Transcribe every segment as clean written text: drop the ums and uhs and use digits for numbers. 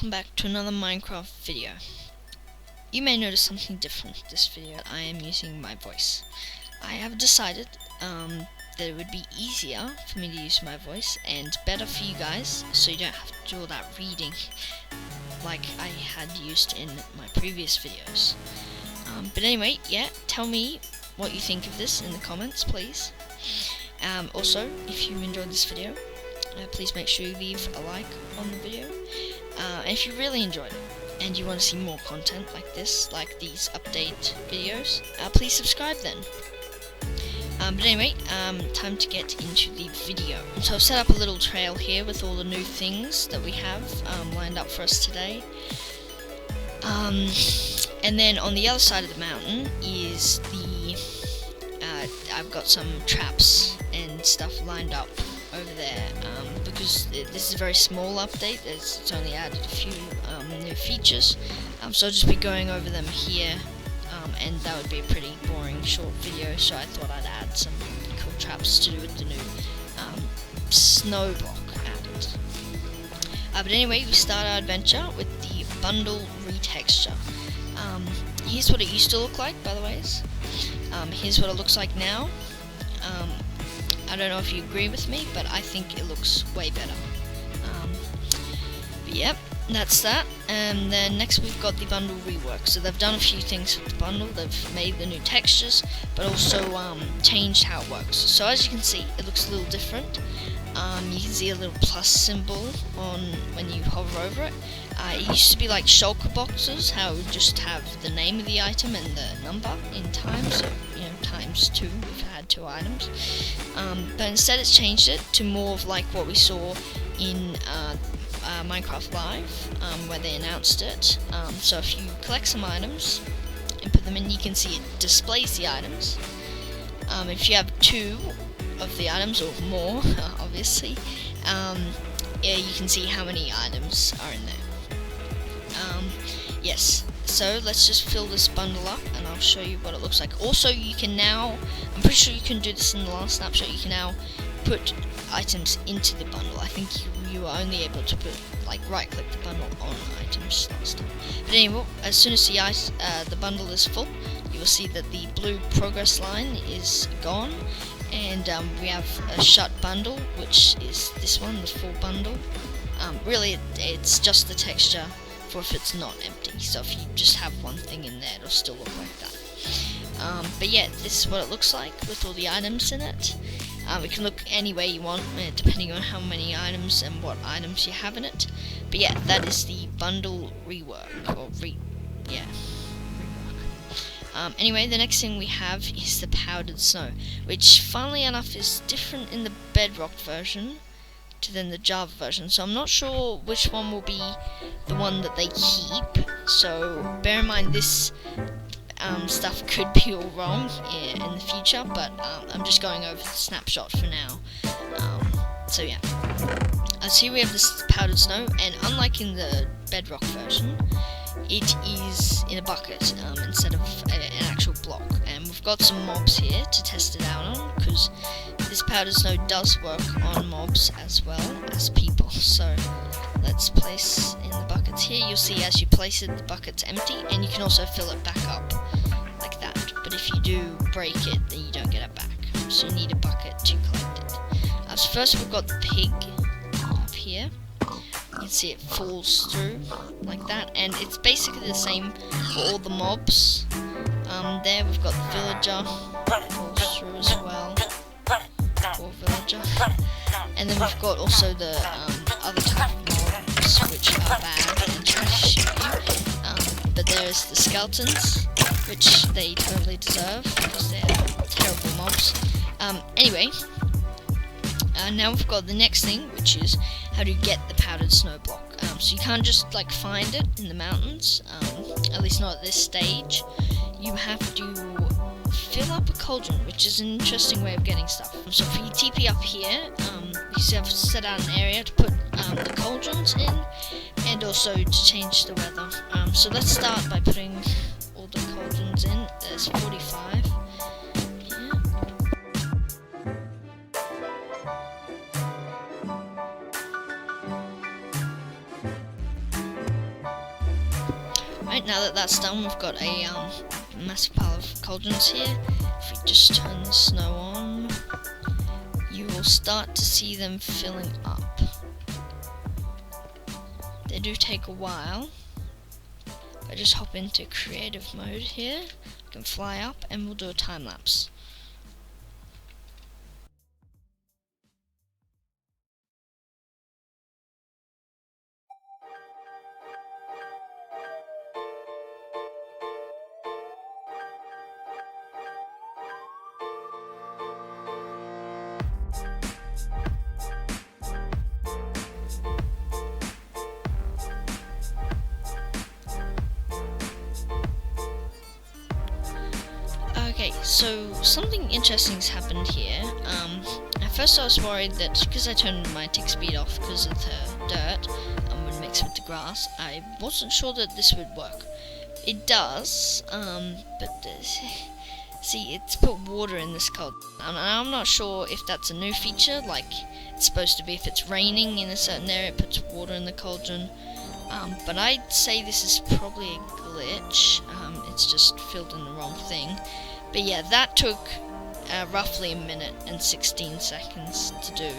welcome back to another Minecraft video. You may notice something different this video. I am using my voice. I have decided that it would be easier for me to use my voice and better for you guys, so you don't have to do all that reading like I had used in my previous videos. But anyway, yeah, tell me what you think of this in the comments, please. Also, if you enjoyed this video, please make sure you leave a like on the video. And if you really enjoyed it and you want to see more content like this, like these update videos, please subscribe then. But anyway, time to get into the video. So I've set up a little trail here with all the new things that we have lined up for us today. And then on the other side of the mountain is the I've got some traps and stuff lined up over there, because this is a very small update. It's only added a few new features, so I'll just be going over them here, and that would be a pretty boring short video, so I thought I'd add some cool traps to do with the new snow block added. But anyway, we start our adventure with the bundle retexture. Here's what it used to look like, by the way. Here's what it looks like now. I don't know if you agree with me, but I think it looks way better. But yep, that's that. And then next we've got the bundle rework. So they've done a few things with the bundle. They've made the new textures, but also changed how it works. So as you can see, it looks a little different. You can see a little plus symbol on when you hover over it. It used to be like shulker boxes, how it would just have the name of the item and the number in time, so you know, times 2 if it had 2 items. But instead it's changed it to more of like what we saw in Minecraft Live, where they announced it. So if you collect some items and put them in, you can see it displays the items. If you have 2 of the items or more, obviously, yeah, you can see how many items are in there. Yes, so let's just fill this bundle up and I'll show you what it looks like. Also, you can now, I'm pretty sure you can do this in the last snapshot, you can now put items into the bundle. I think you were only able to put, like, right click the bundle on items last time. But anyway, as soon as the bundle is full, you will see that the blue progress line is gone, and we have a shut bundle, which is this one, the full bundle. Really, it's just the texture for if it's not empty, so if you just have one thing in there, it'll still look like that. But yeah, this is what it looks like with all the items in it. It can look any way you want, depending on how many items and what items you have in it. But yeah, that is the bundle rework, or rework. Anyway, the next thing we have is the powdered snow, which funnily enough is different in the bedrock version than the Java version, so I'm not sure which one will be the one that they keep, so bear in mind this stuff could be all wrong in the future, but I'm just going over the snapshot for now. So yeah, so here we have this powdered snow, and unlike in the bedrock version, it is in a bucket instead of an actual block, and we've got some mobs here to test it out on, because this powdered snow does work on mobs as well as people. So let's place in the buckets here. You'll see as you place it, the bucket's empty, and you can also fill it back up like that, but if you do break it, then you don't get it back, so you need a bucket to collect it. So first we've got the pig up here. You can see it falls through like that, and it's basically the same for all the mobs. There we've got the villager, falls through as well. Poor villager. And then we've got also the other type of mobs, which are bad and try to shoot you. But there's the skeletons, which they totally deserve because they're terrible mobs. Anyway. Now we've got the next thing, which is how to get the powdered snow block. So you can't just like find it in the mountains, at least not at this stage. You have to fill up a cauldron, which is an interesting way of getting stuff. So if you TP up here, you have to set out an area to put the cauldrons in, and also to change the weather. So let's start by putting all the cauldrons in. There's 45. that's done, we've got a massive pile of cauldrons here. If we just turn the snow on, you will start to see them filling up. They do take a while. If I just hop into creative mode here, I can fly up and we'll do a time lapse. Okay, so something interesting's happened here. At first I was worried that because I turned my tick speed off because of the dirt would mix with the grass, I wasn't sure that this would work. It does, but see, it's put water in this cauldron, and I'm not sure if that's a new feature, like it's supposed to be if it's raining in a certain area, it puts water in the cauldron. But I'd say this is probably a glitch. It's just filled in the wrong thing. But yeah, that took roughly 1 minute and 16 seconds to do.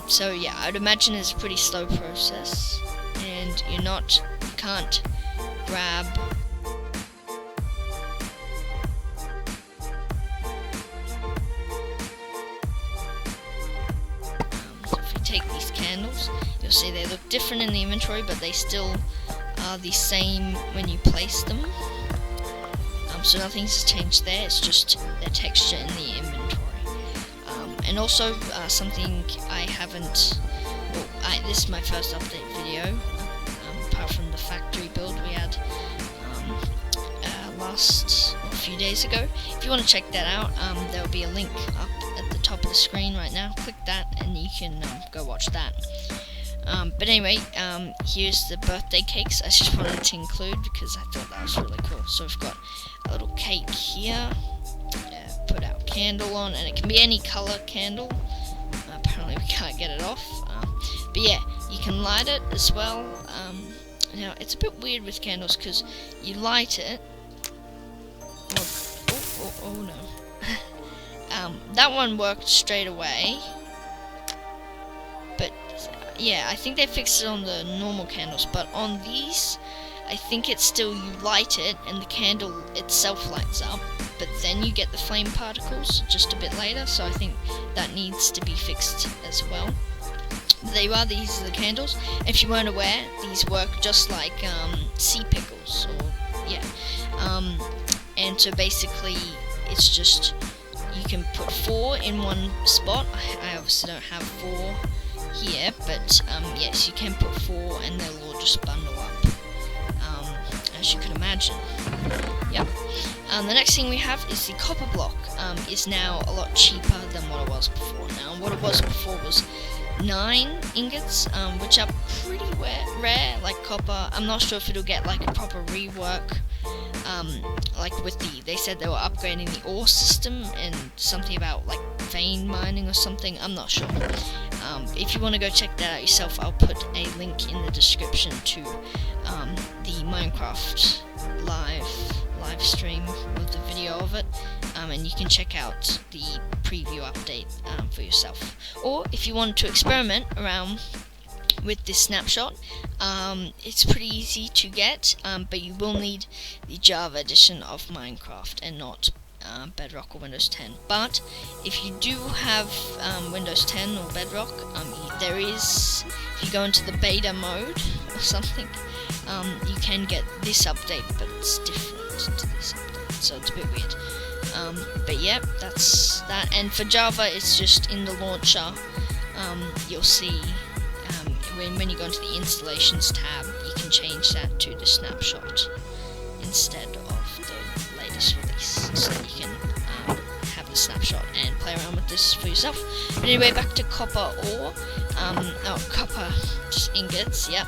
So yeah, I'd imagine it's a pretty slow process, and you can't grab so if we take these candles, you'll see they look different in the inventory, but they still are the same when you place them. So nothing's changed there, it's just their texture in the inventory. And also something I haven't, well, this is my first update video, apart from the factory build we had a few days ago. If you want to check that out, there will be a link up at the top of the screen right now. Click that and you can go watch that. But anyway, here's the birthday cakes I just wanted to include because I thought that was really cool. So we've got a little cake here, put our candle on, and it can be any color candle. Apparently we can't get it off, but yeah, you can light it as well. Now it's a bit weird with candles because you light it. Oh no. That one worked straight away, but yeah, I think they fixed it on the normal candles, but on these, I think it's still, you light it and the candle itself lights up, but then you get the flame particles just a bit later, so I think that needs to be fixed as well. There you are, these are the candles. If you weren't aware, these work just like sea pickles, or yeah. And so basically, it's just, you can put 4 in one spot. I obviously don't have 4 here, but yes, you can put 4 and they'll all just bundle up, as you can imagine. Yep. The next thing we have is the copper block. Is now a lot cheaper than what it was before. Now, what it was before was 9 ingots, which are pretty rare, like copper. I'm not sure if it'll get like a proper rework. Like with they said they were upgrading the ore system and something about like vein mining or something. I'm not sure. If you want to go check that out yourself, I'll put a link in the description to the Minecraft live stream with the video of it, and you can check out the preview update for yourself. Or if you want to experiment around with this snapshot, it's pretty easy to get, but you will need the Java edition of Minecraft and not Bedrock or Windows 10. But if you do have Windows 10 or Bedrock, there is, if you go into the beta mode or something, you can get this update, but it's different to this update, so it's a bit weird. But yeah, that's that. And for Java, it's just in the launcher. You'll see when you go into the installations tab, you can change that to the snapshot instead of the latest release, so that you can have the snapshot and play around with this for yourself. But anyway, back to copper ore, copper just ingots. Yeah,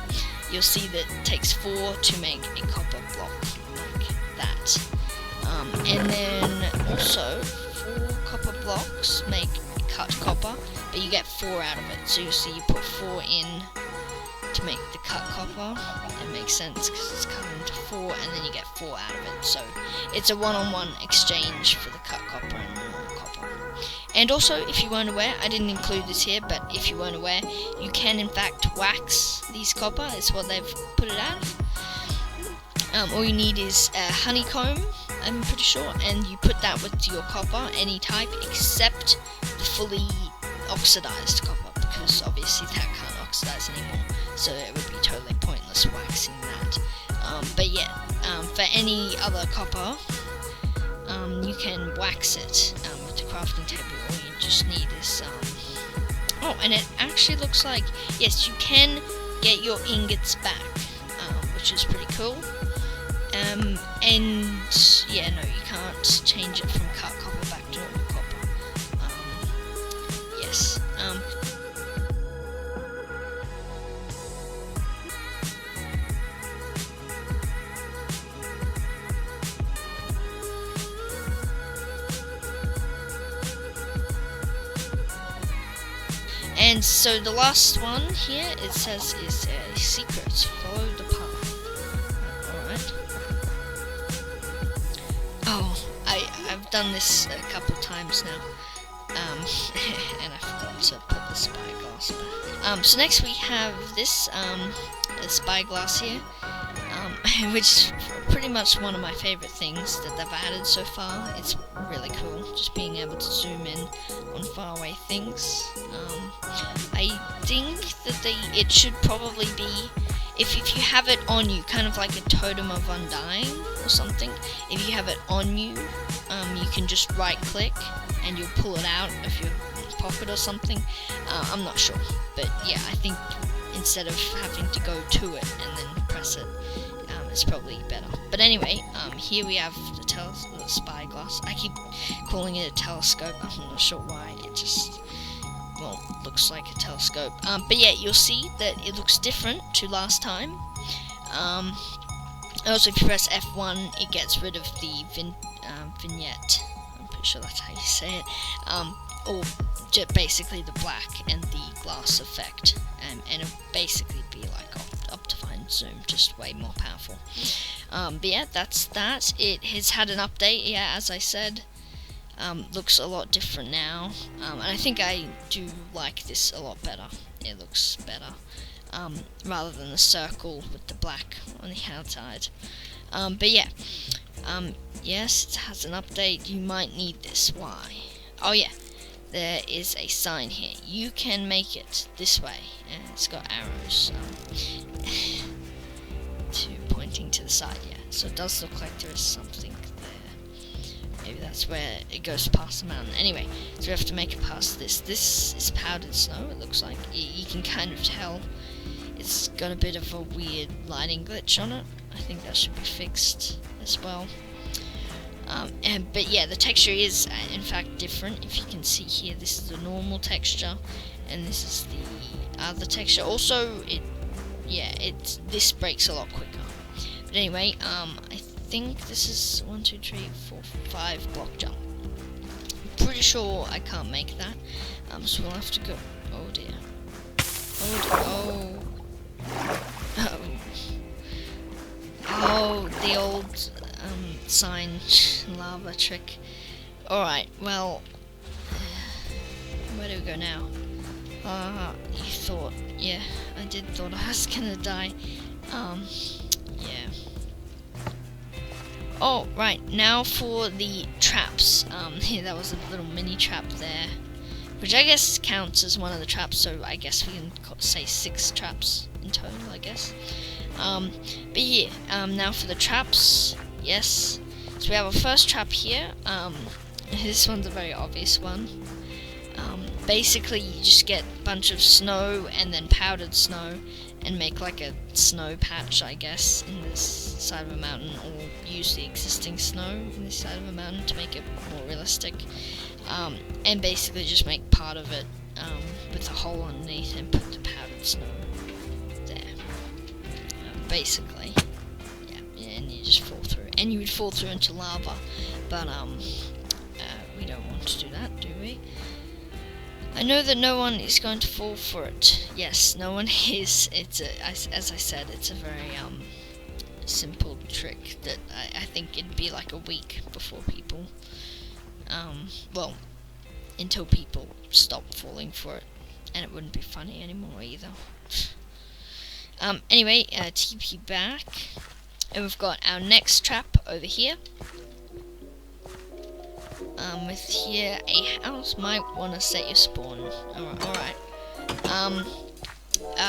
you'll see that it takes 4 to make a copper block like that, and then also 4 copper blocks make cut copper, but you get 4 out of it. So you see, you put 4 in to make the cut copper. It makes sense because it's cut into 4 and then you get 4 out of it. So it's a one-on-one exchange for the cut copper and normal copper. And also, if you weren't aware, I didn't include this here, but if you weren't aware, you can in fact wax these copper. It's what they've put it as. All you need is a honeycomb, I'm pretty sure, and you put that with your copper, any type except the fully oxidized copper, because obviously that can't oxidize anymore, so it would be totally pointless waxing that. But yeah, for any other copper, you can wax it with the crafting table. All you just need is oh, and it actually looks like, yes, you can get your ingots back, which is pretty cool. And yeah, no, you can't change it from cut copper back to normal copper. Yes. And so the last one here, it says, is a secret. Follow the path. Alright. Oh, I've done this a couple times now. And I forgot to put the spyglass back. So next we have this, the spyglass here. Which is pretty much one of my favourite things that they've added so far. It's really cool, just being able to zoom in on faraway things. I think that it should probably be, if you have it on you, kind of like a totem of undying or something. If you have it on you, you can just right click and you'll pull it out of your pocket or something. I'm not sure, but yeah, I think instead of having to go to it and then press it, it's probably better. But anyway, here we have the spyglass. I keep calling it a telescope. I'm not sure why. It just, well, looks like a telescope. But yeah, you'll see that it looks different to last time. Also, if you press F1, it gets rid of the vignette. I'm pretty sure that's how you say it. Or basically the black and the glass effect. And it'll basically be like Optifine Zoom, just way more powerful. But yeah, that's that. It has had an update, yeah, as I said. Looks a lot different now. And I think I do like this a lot better. It looks better. Rather than the circle with the black on the outside. But yeah. Yes, it has an update. You might need this. Why? Oh yeah. There is a sign here. You can make it this way, and it's got arrows pointing to the side. Yeah, so it does look like there is something there. Maybe that's where it goes past the mountain. Anyway, so we have to make it past this. This is powdered snow. It looks like you can kind of tell it's got a bit of a weird lighting glitch on it. I think that should be fixed as well. But yeah, the texture is in fact different. If you can see here, this is the normal texture, and this is the other texture. Also, this breaks a lot quicker. But anyway, I think this is 1, 2, 3, 4, 5 block jump. I'm pretty sure I can't make that. So we'll have to go. Oh dear. Oh dear. Oh, the old sign lava trick. Alright, well, where do we go now? You thought, yeah, I did thought I was gonna die. Yeah. Oh, right, now for the traps. Yeah, that was a little mini trap there, which I guess counts as one of the traps, so I guess we can say 6 traps in total, I guess. But yeah, now for the traps, yes. So we have our first trap here. This one's a very obvious one. Basically, you just get a bunch of snow and then powdered snow and make like a snow patch, I guess, in this side of a mountain, or use the existing snow in this side of a mountain to make it more realistic. And basically just make part of it with a hole underneath and put the powdered snow there. Basically, yeah, and you just fall through, and you would fall through into lava, but we don't want to do that, do we? I know that no one is going to fall for it. Yes, no one is. As I said, it's a very simple trick that I think it'd be like a week before people, well, until people stop falling for it, and it wouldn't be funny anymore either. Anyway, TP back, and we've got our next trap over here. With here a house, might want to set your spawn. Alright.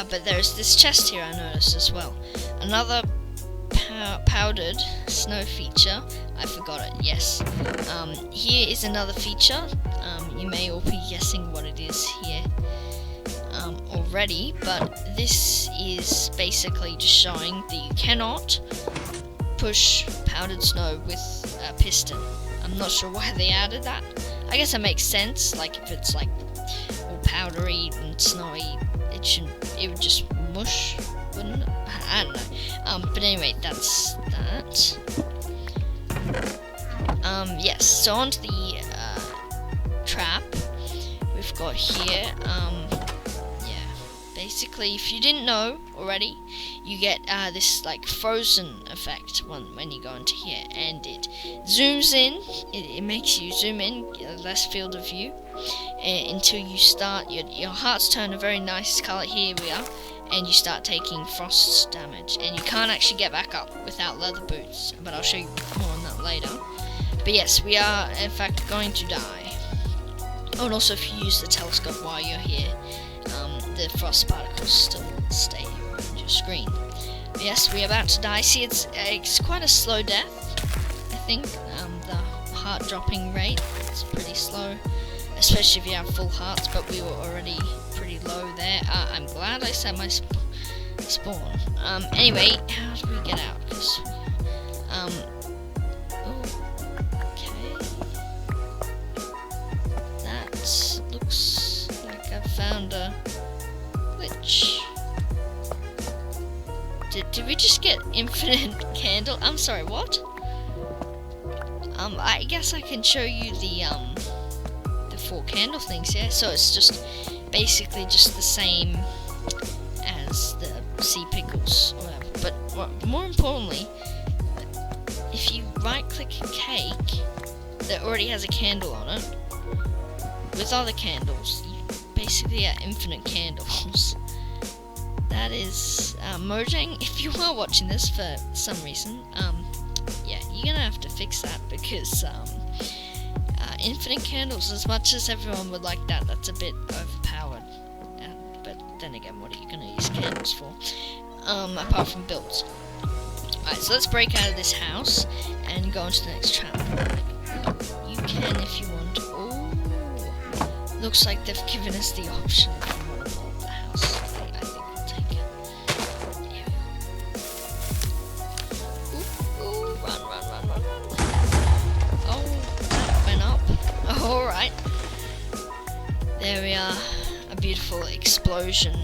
But there's this chest here I noticed as well. Another powdered snow feature. I forgot it, yes. Here is another feature. You may all be guessing what it is here already, but this is basically just showing that you cannot push powdered snow with a piston. I'm not sure why they added that. I guess it makes sense, like if it's like all powdery and snowy, it would just mush, wouldn't it? I don't know. But anyway, that's that. Yes, so onto the trap we've got here. Yeah, basically, if you didn't know already, you get this like frozen effect when you go into here, and it zooms in. It makes you zoom in, less field of view, until you start. Your hearts turn a very nice color. Here we are, and you start taking frost damage, and you can't actually get back up without leather boots. But I'll show you more on that later. But yes, we are in fact going to die. Oh, and also if you use the telescope while you're here, the frost particles still stay around your screen. But yes, we're about to die. See, it's quite a slow death, I think. The heart dropping rate is pretty slow, especially if you have full hearts, but we were already pretty low there. I'm glad I set my spawn. Anyway, how do we get out? That looks like I found a glitch. Did we just get infinite candle? I'm sorry, what? I guess I can show you the 4 candle things here. So it's just basically just the same as the sea pickles or whatever. But more importantly, if you right click a cake that already has a candle on it, with other candles, you basically get infinite candles. That is Mojang, if you are watching this for some reason, yeah, you're gonna have to fix that, because infinite candles, as much as everyone would like that, that's a bit overpowered. But then again, what are you gonna use candles for? Apart from builds. Alright, so let's break out of this house and go on to the next trap. You can if you want. Oh, looks like they've given us the option if we want to blow up the house. I think we'll take it. Here we go. Ooh, run. Oh, that went up. Alright. There we are. A beautiful explosion.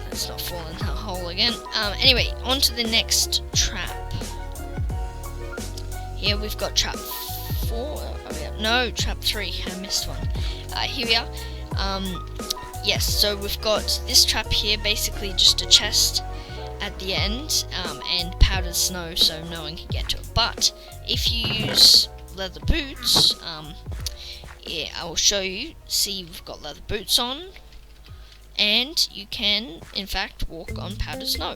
Let's not fall into a hole again. Anyway, on to the next trap. Here we've got trap 4. Oh, yeah. No, trap 3. I missed one. Here we are. Yes, so we've got this trap here, basically just a chest at the end, and powdered snow so no one can get to it. But if you use leather boots, yeah, I will show you. See, we've got leather boots on, and you can, in fact, walk on powdered snow.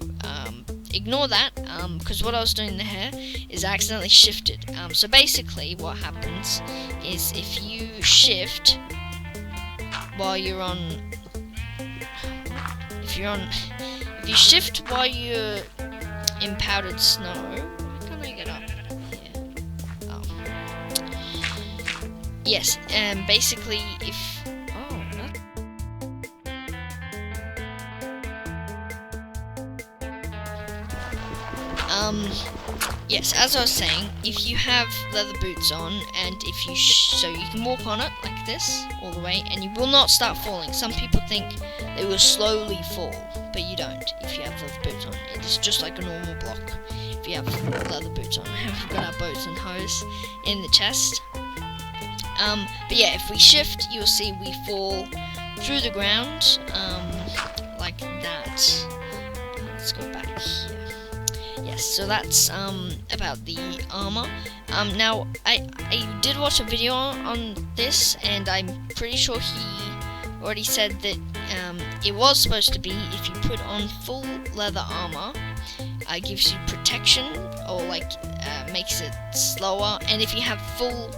Ignore that, because what I was doing there is I accidentally shifted. So basically, what happens is if you shift while you're on, if you shift while you're in powdered snow, how can I get up here? Oh, yes, and basically if yes, as I was saying, if you have leather boots on, and if you so you can walk on it like this all the way, and you will not start falling. Some people think they will slowly fall, but you don't if you have leather boots on. It is just like a normal block if you have leather boots on. We've got our boats and hose in the chest. But yeah, if we shift, you'll see we fall through the ground, like that. Let's go back here. Yes, so that's about the armor. Now I did watch a video on this, and I'm pretty sure he already said that it was supposed to be if you put on full leather armor, gives you protection, or like makes it slower, and if you have full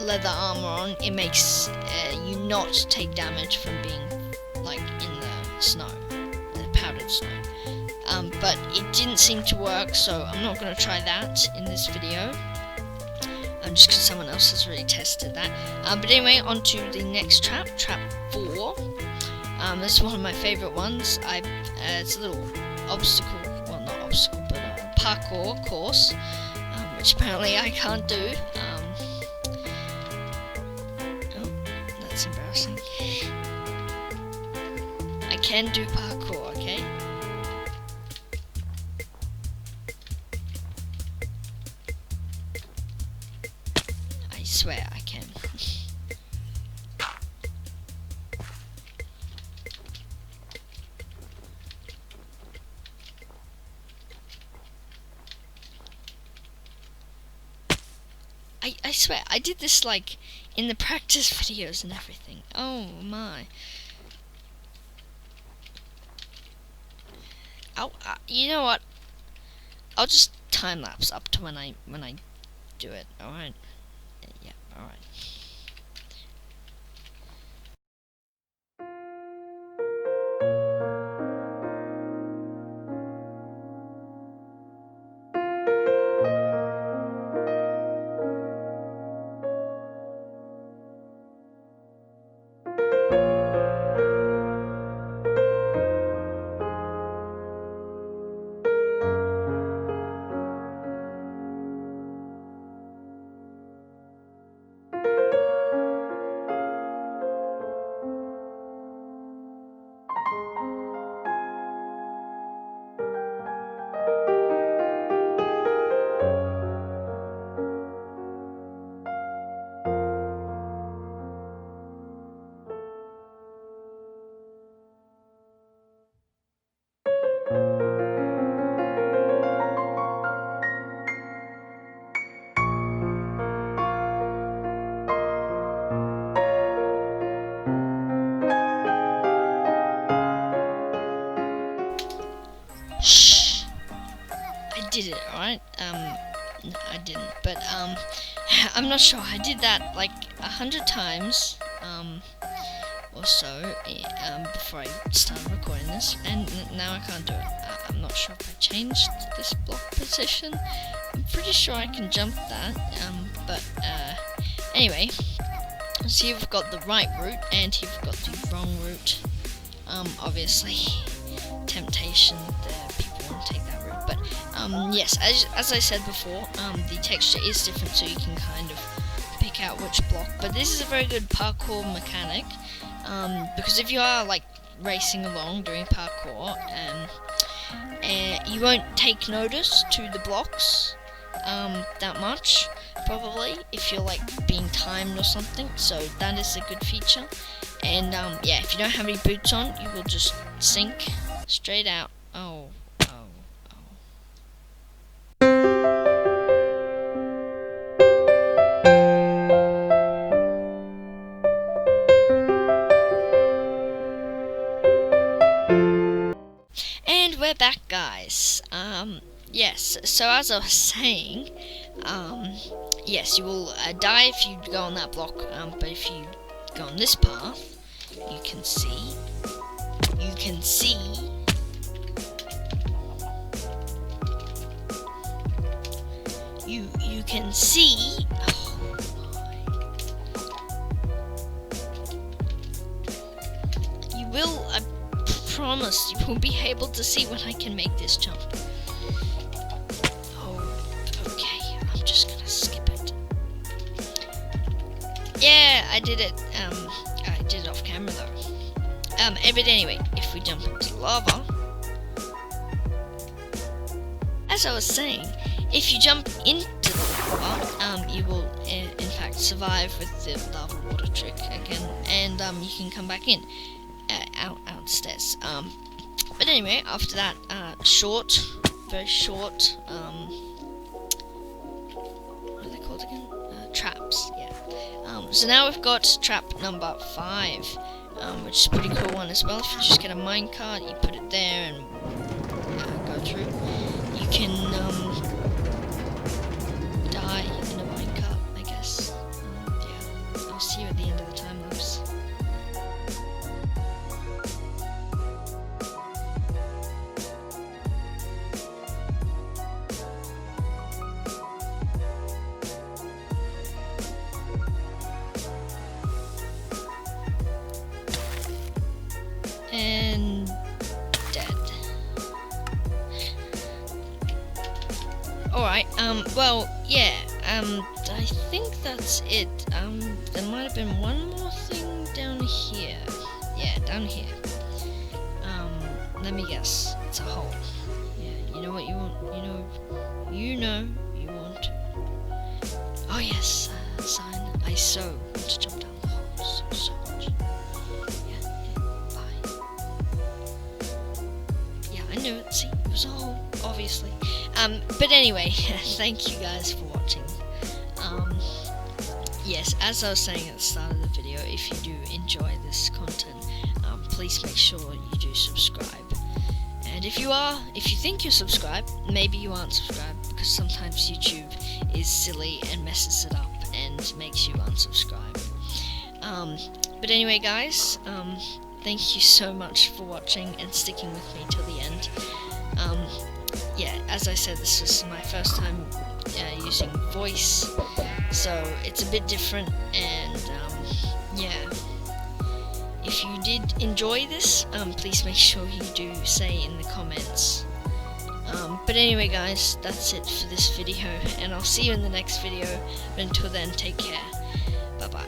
leather armor on, it makes you not take damage from being like in the snow, the powdered snow. But it didn't seem to work, so I'm not going to try that in this video, just because someone else has already tested that. But anyway, on to the next trap, trap 4. This is one of my favourite ones. It's a little obstacle, well, not obstacle, but a parkour course, which apparently I can't do. Oh, that's embarrassing. I can do parkour, okay? I swear I can. I swear, I did this like in the practice videos and everything. Oh my. You know what? I'll just time lapse up to when I do it. All right. Yeah. All right. Shh. I did it, alright? No, I didn't, but, I'm not sure. I did that, like, 100 times, or so, before I started recording this, and now I can't do it. I'm not sure if I changed this block position. I'm pretty sure I can jump that, but, anyway, so you've got the right route, and you've got the wrong route. Obviously, temptation, people want to take that route, but yes, as I said before, the texture is different, so you can kind of pick out which block. But this is a very good parkour mechanic, because if you are like racing along doing parkour, you won't take notice to the blocks that much, probably, if you're like being timed or something. So that is a good feature. And yeah, if you don't have any boots on, you will just sink straight out. Oh. And we're back, guys. Yes, so as I was saying, yes, you will die if you go on that block, but if you go on this path, you can see, you can see oh my. You will, I promise, you will be able to see when I can make this jump. Oh, okay, I'm just gonna skip it. Yeah, I did it, I did it off camera though. But anyway, if we jump into lava, as I was saying, if you jump into the lava, you will in fact survive with the lava water trick again, and you can come back in outstairs. But anyway, after that, very short, what are they called again? Traps, yeah. So now we've got trap number 5, which is a pretty cool one as well. If you just get a minecart, you put it there and go through. You can die in a minecart, I guess. Yeah, I'll see you at the end of the time lapse. And dead. Alright, well, yeah, I think that's it. There might have been one more thing down here. Yeah, down here. Let me guess. It's a hole. Yeah, you know what you want, you want. Oh yes, sign. I so want to jump down the hole so much. I knew it, see, it was a hole, obviously. But anyway, thank you guys for watching. Yes, as I was saying at the start of the video, if you do enjoy this content, please make sure you do subscribe. And if you think you're subscribed, maybe you aren't subscribed, because sometimes YouTube is silly and messes it up and makes you unsubscribe. But anyway, guys, thank you so much for watching and sticking with me till the end. Yeah, as I said, this is my first time using voice, so it's a bit different, and yeah. If you did enjoy this, please make sure you do say in the comments. But anyway, guys, that's it for this video, and I'll see you in the next video. But until then, take care. Bye-bye.